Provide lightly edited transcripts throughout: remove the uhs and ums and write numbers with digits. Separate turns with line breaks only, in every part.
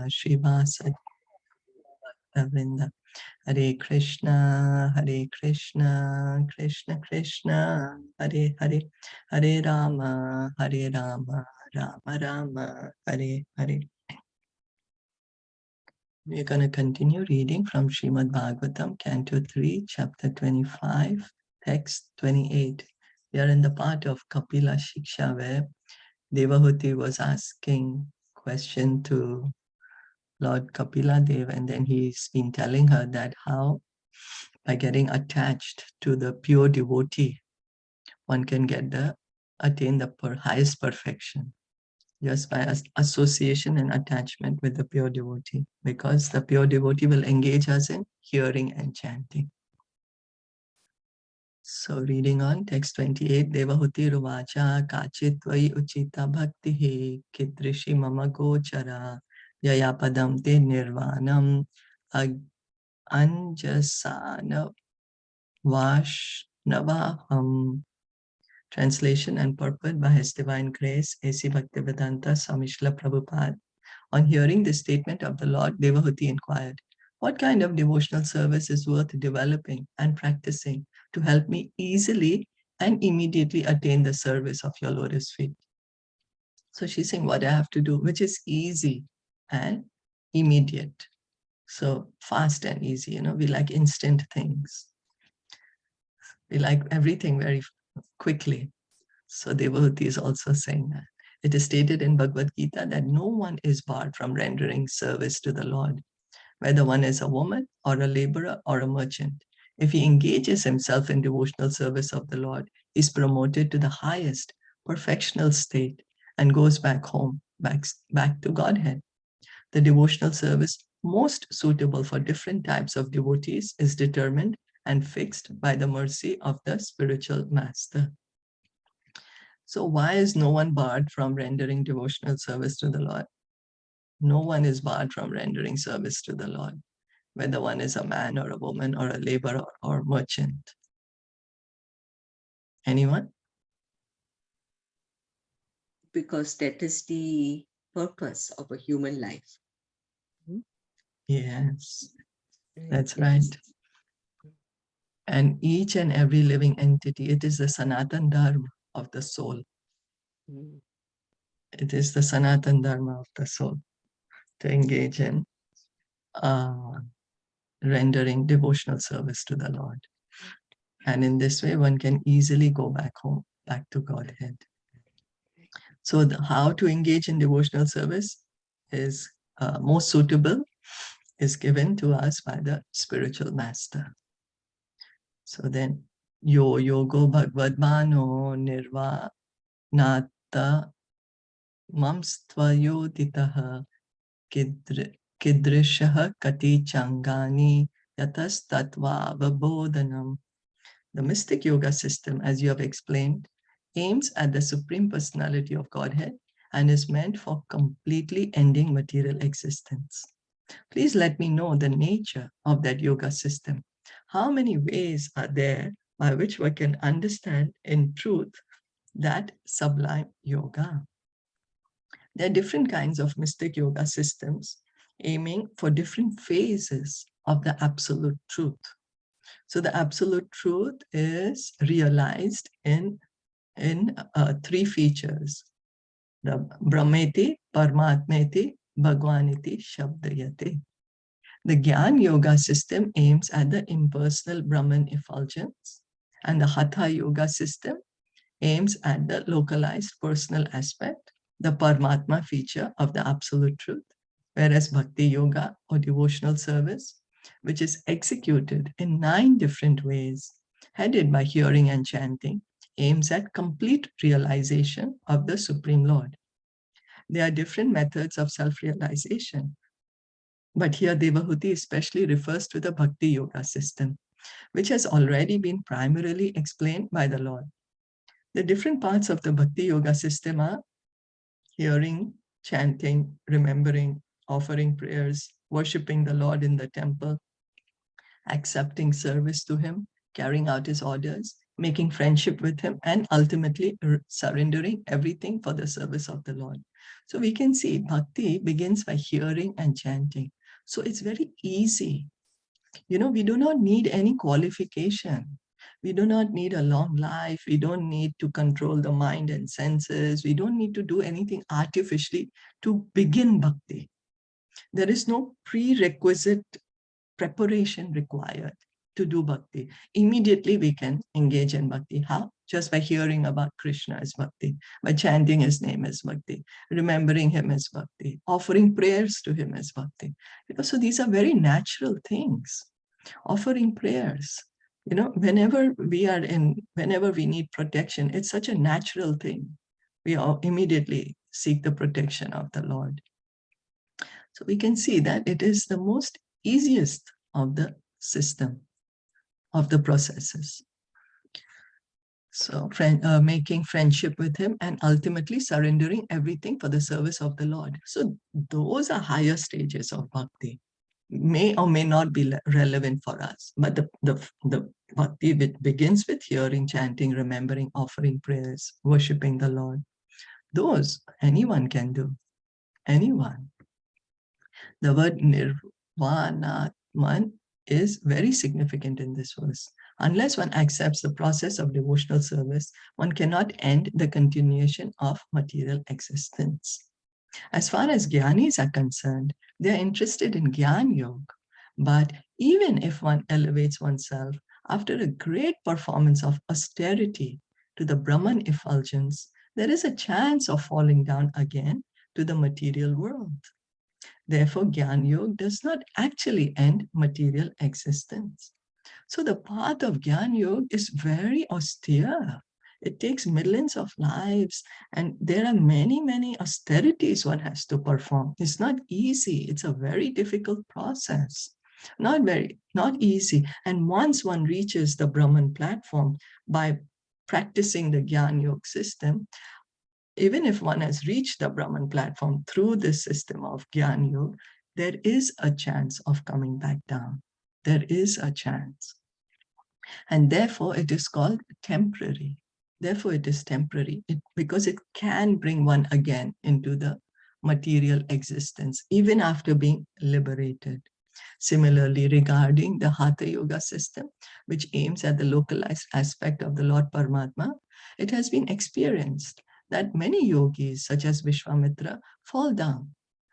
Srivasa Vrinda. Hare Krishna, Krishna Krishna, Hare Hare, Hare Rama, Rama Rama, Hare Hare. We're going to continue reading from Srimad Bhagavatam Canto 3, Chapter 25, Text 28. We are in the part of Kapila Shiksha where Devahuti was asking question to Lord Kapila Dev, and then he's been telling her that how by getting attached to the pure devotee, one can attain the highest perfection, just by association and attachment with the pure devotee, because the pure devotee will engage us in hearing and chanting. So reading on, text 28, Devahuti Ruvacha Kachitvai Uchita Bhaktihi Kidrishi Mama Gochara Yayapadam Te Nirvanam Anjasana Vashnavaham. Translation and purport by His Divine Grace, A.C. Bhaktivedanta Swami Srila Prabhupada. On hearing the statement of the Lord, Devahuti inquired, what kind of devotional service is worth developing and practicing to help me easily and immediately attain the service of your lotus feet? So she's saying what I have to do, which is easy and immediate. So fast and easy, we like instant things. We like everything very quickly. So Devahuti is also saying that. It is stated in Bhagavad Gita that no one is barred from rendering service to the Lord, whether one is a woman or a laborer or a merchant. If he engages himself in devotional service of the Lord, he is promoted to the highest perfectional state and goes back home, back to Godhead. The devotional service most suitable for different types of devotees is determined and fixed by the mercy of the spiritual master. So why is no one barred from rendering devotional service to the Lord? No one is barred from rendering service to the Lord, whether one is a man or a woman or a laborer or merchant. Anyone?
Because that is the purpose of a human life.
Yes, that's right. And each and every living entity, it is the Sanatan Dharma of the soul. It is the Sanatan Dharma of the soul to engage in rendering devotional service to the Lord. And in this way, one can easily go back home, back to Godhead. So how to engage in devotional service is most suitable, is given to us by the spiritual master. So then, yogo bhagavadmano nirvanata mamstvayoditaha kidrishaha kati changani yatastatva vabodhanam. The mystic yoga system, as you have explained, aims at the Supreme Personality of Godhead and is meant for completely ending material existence. Please let me know the nature of that yoga system. How many ways are there by which we can understand in truth that sublime yoga? There are different kinds of mystic yoga systems aiming for different phases of the absolute truth. So the absolute truth is realized in three features: the Brahmeti, Paramatmeti, Bhagwaniti, Shabdayate. The Gyan Yoga system aims at the impersonal Brahman effulgence, and the Hatha Yoga system aims at the localized personal aspect, the Paramatma feature of the absolute truth, whereas Bhakti Yoga or devotional service, which is executed in 9 different ways, headed by hearing and chanting, aims at complete realization of the Supreme Lord. There are different methods of self-realization, but here Devahuti especially refers to the Bhakti Yoga system, which has already been primarily explained by the Lord. The different parts of the Bhakti Yoga system are hearing, chanting, remembering, offering prayers, worshipping the Lord in the temple, accepting service to Him, carrying out His orders, making friendship with him, and ultimately surrendering everything for the service of the Lord. So we can see bhakti begins by hearing and chanting. So it's very easy. We do not need any qualification. We do not need a long life. We don't need to control the mind and senses. We don't need to do anything artificially to begin bhakti. There is no prerequisite preparation required to do bhakti. Immediately we can engage in bhakti. How? Just by hearing about Krishna is bhakti, by chanting his name is bhakti, remembering him is bhakti, offering prayers to him is bhakti. So these are very natural things. Offering prayers, whenever we need protection, it's such a natural thing. We all immediately seek the protection of the Lord. So we can see that it is the most easiest of the system, of the processes. So making friendship with him and ultimately surrendering everything for the service of the Lord. So those are higher stages of bhakti. May or may not be relevant for us, but the bhakti begins with hearing, chanting, remembering, offering prayers, worshipping the Lord. Those anyone can do. Anyone. The word nirvanatman is very significant in this verse. Unless one accepts the process of devotional service, one cannot end the continuation of material existence. As far as jnanis are concerned, they are interested in Jnana Yoga. But even if one elevates oneself after a great performance of austerity to the Brahman effulgence, there is a chance of falling down again to the material world. Therefore, Jnana Yoga does not actually end material existence. So the path of Jnana Yoga is very austere. It takes millions of lives, and there are many, many austerities one has to perform. It's not easy. It's a very difficult process. Not easy. And once one reaches the Brahman platform by practicing the Jnana Yoga system, even if one has reached the Brahman platform through this system of Jnana Yoga, there is a chance of coming back down. There is a chance. And therefore, it is called temporary. Therefore, it is temporary because it can bring one again into the material existence, even after being liberated. Similarly, regarding the Hatha Yoga system, which aims at the localized aspect of the Lord Paramatma, it has been experienced that many yogis, such as Vishwamitra, fall down.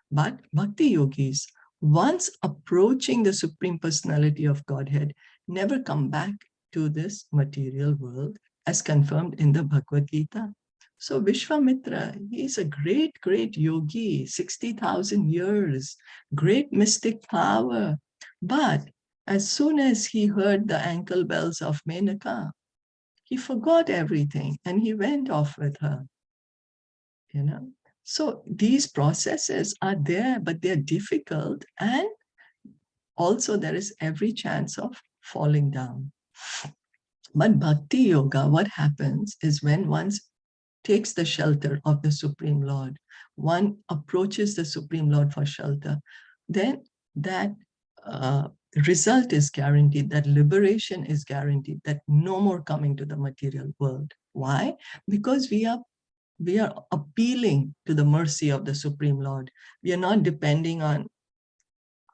But Bhakti yogis, once approaching the Supreme Personality of Godhead, never come back to this material world, as confirmed in the Bhagavad Gita. So Vishwamitra, he is a great, great yogi, 60,000 years, great mystic power. But as soon as he heard the ankle bells of Menaka, he forgot everything and he went off with her. So these processes are there, but they're difficult, and also there is every chance of falling down. But Bhakti Yoga, what happens is when one takes the shelter of the Supreme Lord, one approaches the Supreme Lord for shelter, then that result is guaranteed, that liberation is guaranteed, that no more coming to the material world. Why? Because we are appealing to the mercy of the Supreme Lord. We are not depending on,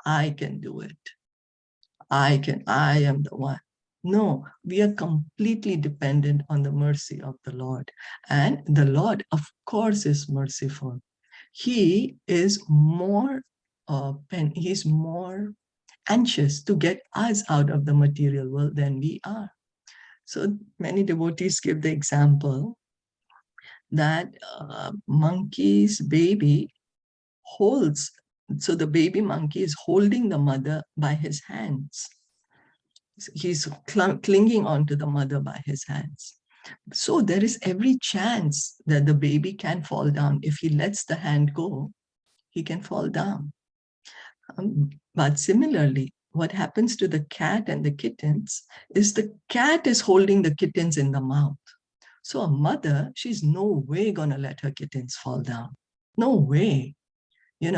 I can do it. I am the one. No, we are completely dependent on the mercy of the Lord. And the Lord, of course, is merciful. He is more he's more anxious to get us out of the material world than we are. So many devotees give the example that monkey's baby holds, so the baby monkey is holding the mother by his hands. He's clinging onto the mother by his hands. So there is every chance that the baby can fall down. If he lets the hand go, he can fall down. But similarly, what happens to the cat and the kittens is the cat is holding the kittens in the mouth. So a mother, she's no way going to let her kittens fall down. No way.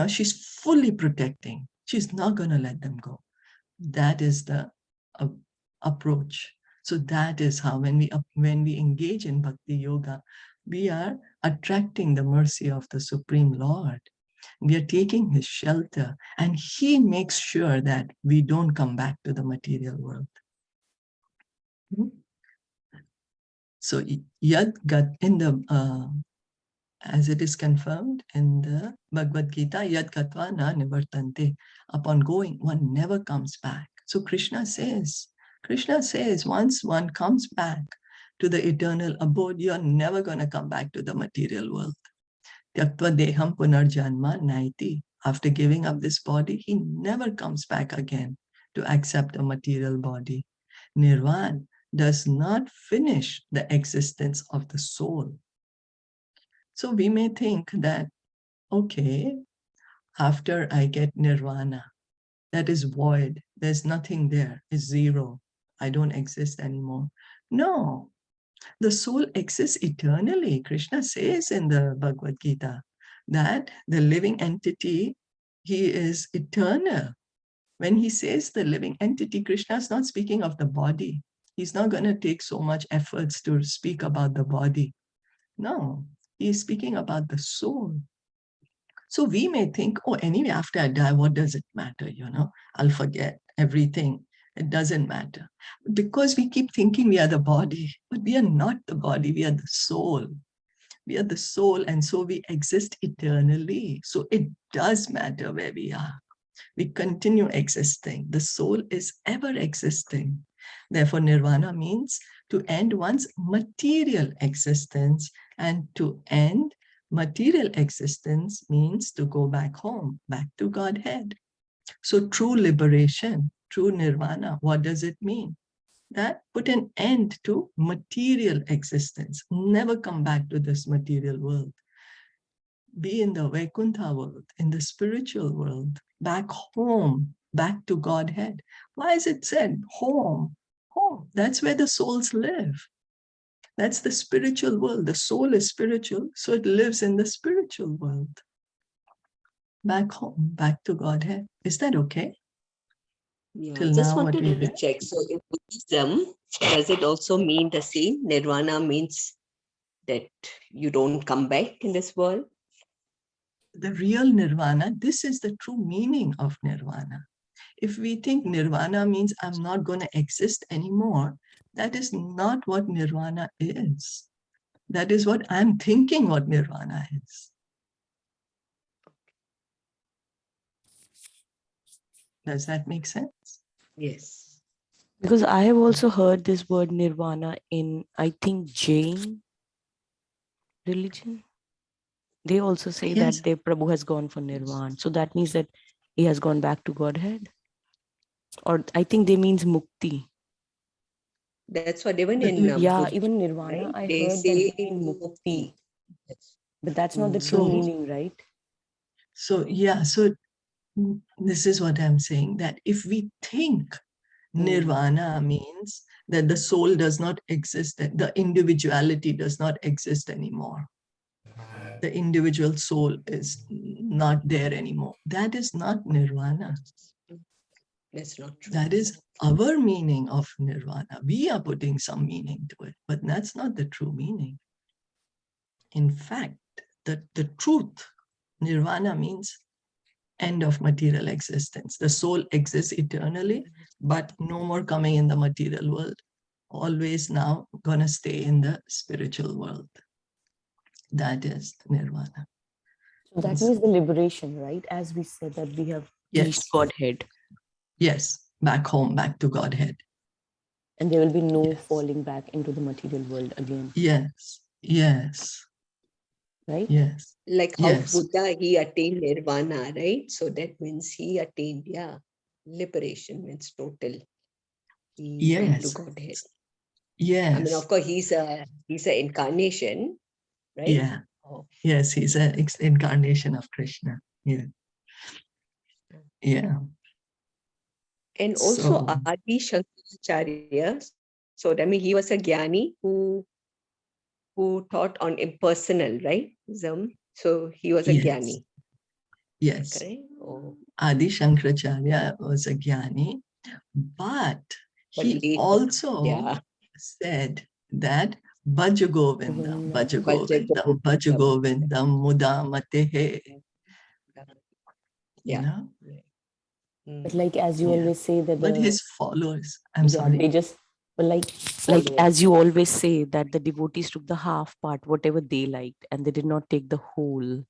She's fully protecting. She's not going to let them go. That is the approach. So that is how when we engage in bhakti yoga, we are attracting the mercy of the Supreme Lord. We are taking his shelter, and he makes sure that we don't come back to the material world. So yad gat in the as it is confirmed in the Bhagavad Gita, yad gatva na nivartante. Upon going, one never comes back. So Krishna says, once one comes back to the eternal abode, you're never going to come back to the material world. Tyaktva deham punarjanma naiti. After giving up this body, he never comes back again to accept a material body. Nirvana does not finish the existence of the soul. So we may think that, okay, after I get nirvana, that is void, there's nothing there, it's zero, I don't exist anymore. No, the soul exists eternally. Krishna says in the Bhagavad Gita that the living entity, he is eternal. When he says the living entity, Krishna is not speaking of the body. He's not going to take so much efforts to speak about the body. No, he's speaking about the soul. So we may think, oh, anyway, after I die, what does it matter? I'll forget everything. It doesn't matter. Because we keep thinking we are the body, but we are not the body, we are the soul. We are the soul, and so we exist eternally. So it does matter where we are. We continue existing. The soul is ever existing. Therefore, nirvana means to end one's material existence, and to end material existence means to go back home, back to Godhead. So true liberation, true nirvana, what does it mean? That put an end to material existence. Never come back to this material world. Be in the Vaikuntha world, in the spiritual world, back home, back to Godhead. Why is it said home? Home, that's where the souls live. That's the spiritual world. The soul is spiritual, so it lives in the spiritual world. Back home, back to Godhead. Is that okay?
Yeah,
Till
just
now, what
wanted
we
to
read?
check. So in Buddhism, does it also mean the same? Nirvana means that you don't come back in this world?
The real nirvana, this is the true meaning of nirvana. If we think nirvana means I'm not going to exist anymore, that is not what nirvana is. That is what I'm thinking what nirvana is. Does that make sense?
Yes.
Because I have also heard this word nirvana in, I think, Jain religion. They also say
Yes.
that their Prabhu has gone for nirvana. So that means that he has gone back to Godhead. Or I think they means mukti.
That's what even in
Yeah,
Buddha,
even nirvana,
right?
I
They
heard that
say
they mean mukti.
Yes.
But that's not the
Mm.
true
So-
meaning, right?
So this is what I'm saying, that if we think nirvana means that the soul does not exist, that the individuality does not exist anymore, the individual soul is not there anymore, that is not nirvana.
That's not true.
That is our meaning of nirvana. We are putting some meaning to it, but that's not the true meaning. In fact, the truth, nirvana means end of material existence. The soul exists eternally, but no more coming in the material world. Always now gonna stay in the spiritual world. That is nirvana.
So that means the liberation, right? As we said that we have reached
Yes.
Godhead.
Yes, back home, back to Godhead.
And there will be no
Yes.
falling back into the material world again.
Yes, yes,
Right?
yes.
Like how
Yes.
Buddha, he attained nirvana, right? So that means he attained, liberation means total. He went to
Yes.
Godhead.
Yes.
I mean, of course, he's a incarnation, right?
Yeah.
Oh.
Yes, he's an incarnation of Krishna. Yeah. Yeah.
And also
So,
Adi Shankaracharya. So that means he was a jnani who taught on impersonal, right? So he was a
yes.
jnani.
Yes.
Correct? Oh.
Adi Shankaracharya was a jnani, but he
later,
also said that Bhajagovindam, Bhajagovindam, Bhajagovindam, Mudamatehe. You know?
But like as you
Yeah.
always say that
But
the
his followers, I'm
yeah,
sorry.
they just but like as you always say that the devotees took the half part, whatever they liked, and they did not take the whole.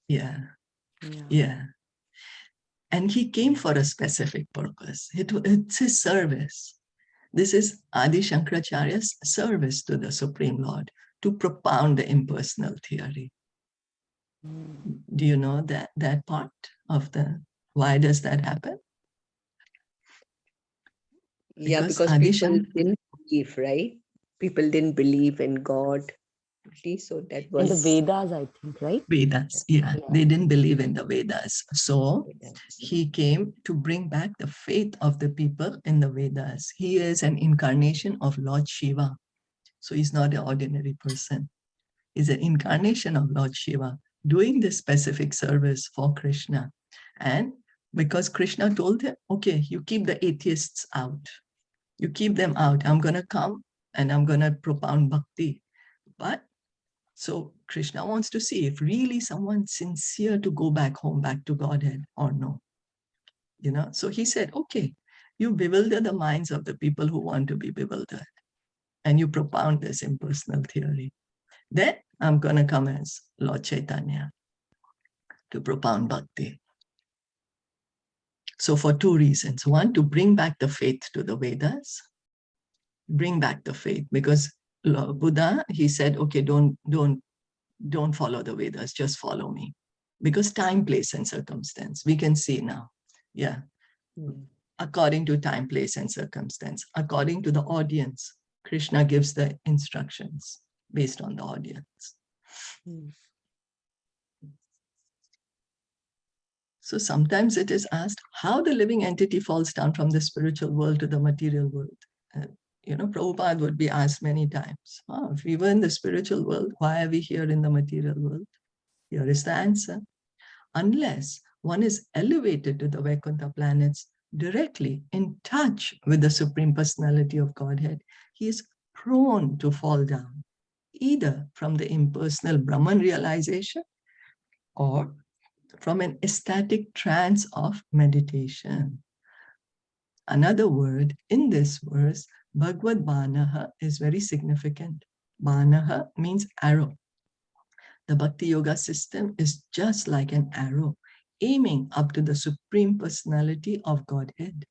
Yeah.
Yeah.
Yeah. And he came for a specific purpose. It's his service. This is Adi Shankaracharya's service to the Supreme Lord, to propound the impersonal theory. Do you know that part of why does that happen?
Yeah, because
Adi
people didn't believe, right? People didn't believe in God. So that was
in the Vedas, I think, right?
Vedas. Yeah, they didn't believe in the Vedas. So he came to bring back the faith of the people in the Vedas. He is an incarnation of Lord Shiva. So he's not an ordinary person. He's an incarnation of Lord Shiva doing this specific service for Krishna. And because Krishna told him, okay, you keep the atheists out. You keep them out. I'm going to come and I'm going to propound bhakti. But so Krishna wants to see if really someone's sincere to go back home, back to Godhead or no. You know, so he said, okay, you bewilder the minds of the people who want to be bewildered. And you propound this impersonal theory. Then I'm going to come as Lord Caitanya to propound bhakti. So for two reasons. One, to bring back the faith to the Vedas. Bring back the faith, because Buddha, he said, okay, don't follow the Vedas, just follow me. Because time, place, and circumstance, we can see now. Yeah. According to time, place, and circumstance, according to the audience, Krishna gives the instructions based on the audience. So sometimes it is asked how the living entity falls down from the spiritual world to the material world. You know, Prabhupada would be asked many times, if we were in the spiritual world, why are we here in the material world? Here is the answer. Unless one is elevated to the Vaikuntha planets directly in touch with the Supreme Personality of Godhead, he is prone to fall down, either from the impersonal Brahman realization or from an ecstatic trance of meditation. Another word in this verse, Bhagavad Banaha, is very significant. Banaha means arrow. The Bhakti Yoga system is just like an arrow aiming up to the Supreme Personality of Godhead.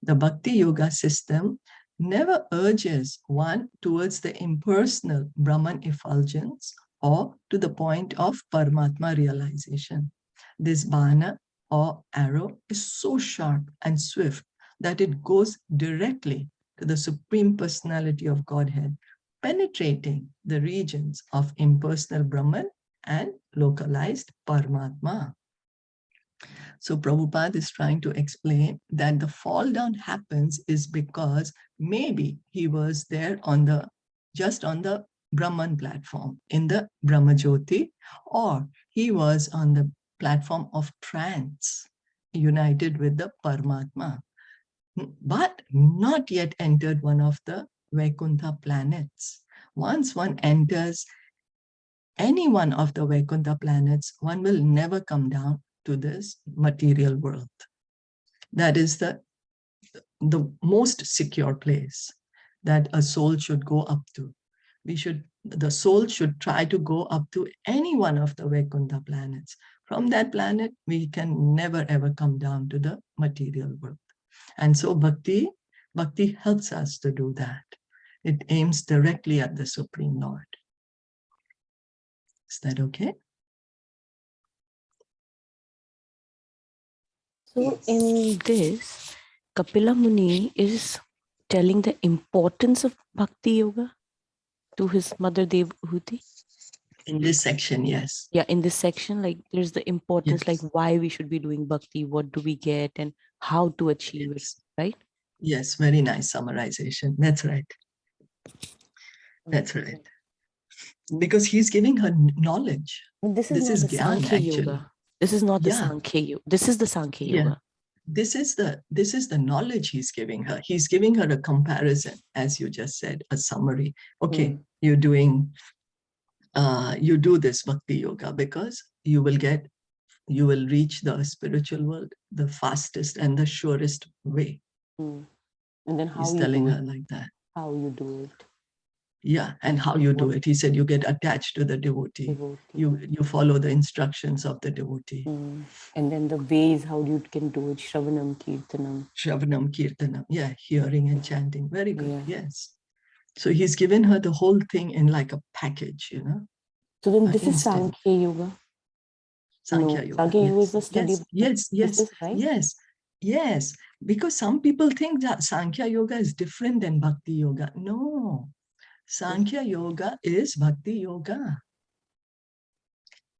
The Bhakti Yoga system never urges one towards the impersonal Brahman effulgence or to the point of Paramatma realization. This bana or arrow is so sharp and swift that it goes directly to the Supreme Personality of Godhead, penetrating the regions of impersonal Brahman and localized Paramatma. So Prabhupada is trying to explain that the fall down happens is because maybe he was there just on the Brahman platform in the Brahmajyoti, or he was on the platform of trance united with the Paramatma, but not yet entered one of the Vaikuntha planets. Once one enters any one of the Vaikuntha planets, one will never come down to this material world. That is the most secure place that a soul should go up to. The soul should try to go up to any one of the Vaikuntha planets. From that planet, we can never ever come down to the material world. And so bhakti helps us to do that. It aims directly at the Supreme Lord. Is that okay?
So in this, Kapila Muni is telling the importance of Bhakti Yoga to his mother Devhuti.
In this section, yes.
Yeah, in this section, like there's the importance,
Yes.
like why we should be doing Bhakti, what do we get, and how to achieve it, right?
Yes, very nice summarization. That's right. That's right. Because he's giving her knowledge.
This is not the
Gyan,
Sankhya
actually.
Yoga. This is not the Sankhya Yoga. This is the Sankhya Yoga.
this is the knowledge he's giving her. He's giving her a comparison, as you just said, a summary. Okay, you do this bhakti yoga because you will reach the spiritual world the fastest and the surest way.
And then how
he's
you
telling
do
her
it.
like that.
How you do it.
Yeah, and how you do it. He said you get attached to the devotee. You follow the instructions of the devotee.
And then the ways how you can do it. Shravanam, Kirtanam.
Shravanam, Kirtanam. Yeah, hearing and chanting. Very good. Yeah. Yes. So he's given her the whole thing in like a package, you know.
So then this is Sankhya Yoga.
Sankhya Yoga.
Sankhya
Yoga
is the study.
Yes.
Right?
Yes. Because some people think that Sankhya Yoga is different than Bhakti Yoga. No. Sankhya Yoga is Bhakti Yoga.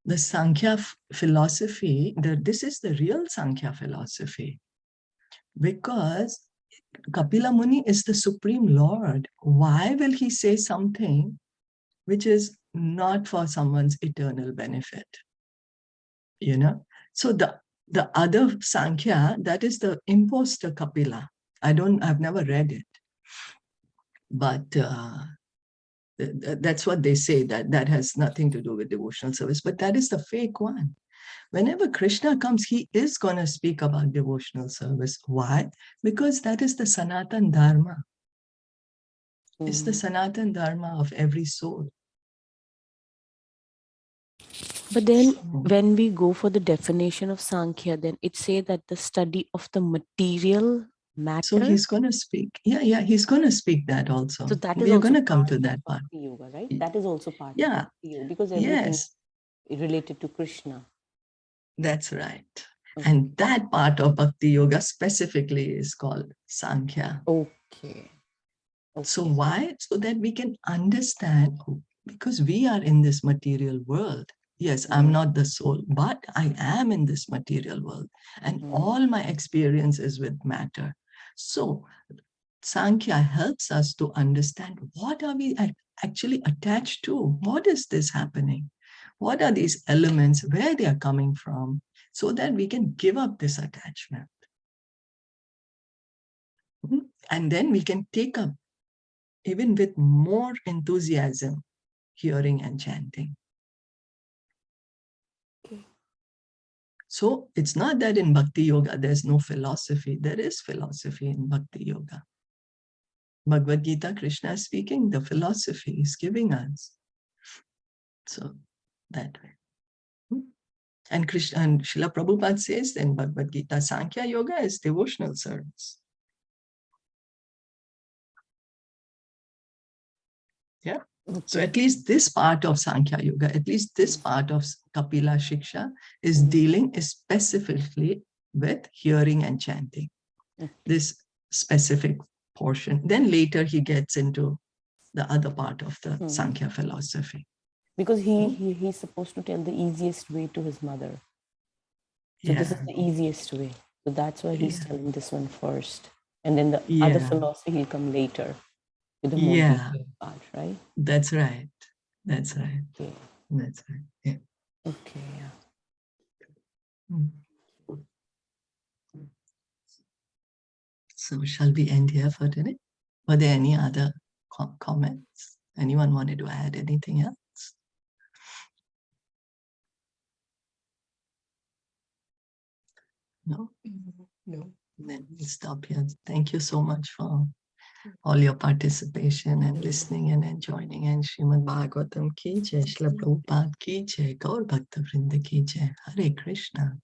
The Sankhya philosophy, this is the real Sankhya philosophy. Because Kapila Muni is the Supreme Lord. Why will he say something which is not for someone's eternal benefit? You know? So the other Sankhya, that is the imposter Kapila. I've never read it. But that's what they say, that has nothing to do with devotional service, but that is the fake one. Whenever Krishna comes, he is going to speak about devotional service. Why? Because that is the Sanatan Dharma. It's the Sanatan Dharma of every soul.
But then when we go for the definition of Sankhya, then it says that the study of the material matter.
So he's going to speak. Yeah, he's going to speak that also.
So that is
We're
also
going to come to that part.
Yoga, right? That is also part of yoga, because
everything
is related to Krishna.
That's right. Okay. And that part of Bhakti Yoga specifically is called Sankhya.
Okay.
So why? So that we can understand, because we are in this material world. Yes, I'm not the soul, but I am in this material world. And all my experience is with matter. So Sankhya helps us to understand, what are we actually attached to? What is this happening? What are these elements, where they are coming from, so that we can give up this attachment. And then we can take up, even with more enthusiasm, hearing and chanting. So it's not that in Bhakti Yoga there's no philosophy. There is philosophy in Bhakti Yoga. Bhagavad Gita, Krishna is speaking, the philosophy is giving us. So that way. And Krishna and Srila Prabhupada says in Bhagavad Gita, Sankhya Yoga is devotional service. Yeah. So at least this part of Sankhya Yoga, at least this part of Kapila Shiksha is dealing specifically with hearing and chanting. This specific portion. Then later he gets into the other part of the Sankhya philosophy.
Because he's supposed to tell the easiest way to his mother. So this is the easiest way. So that's why he's telling this one first. And then the other philosophy will come later. With the more detailed part, right?
That's right. That's right.
Okay.
That's right. Yeah.
Okay. Yeah.
So shall we end here for today? Were there any other comments? Anyone wanted to add anything else? No? No. Then we'll stop here. Thank you so much for all your participation and listening and joining. And Srimad Bhagavatam ki jai, Srila Prabhupada ki jai, Gaur Bhakta Vrinda ki jai. Hare Krishna.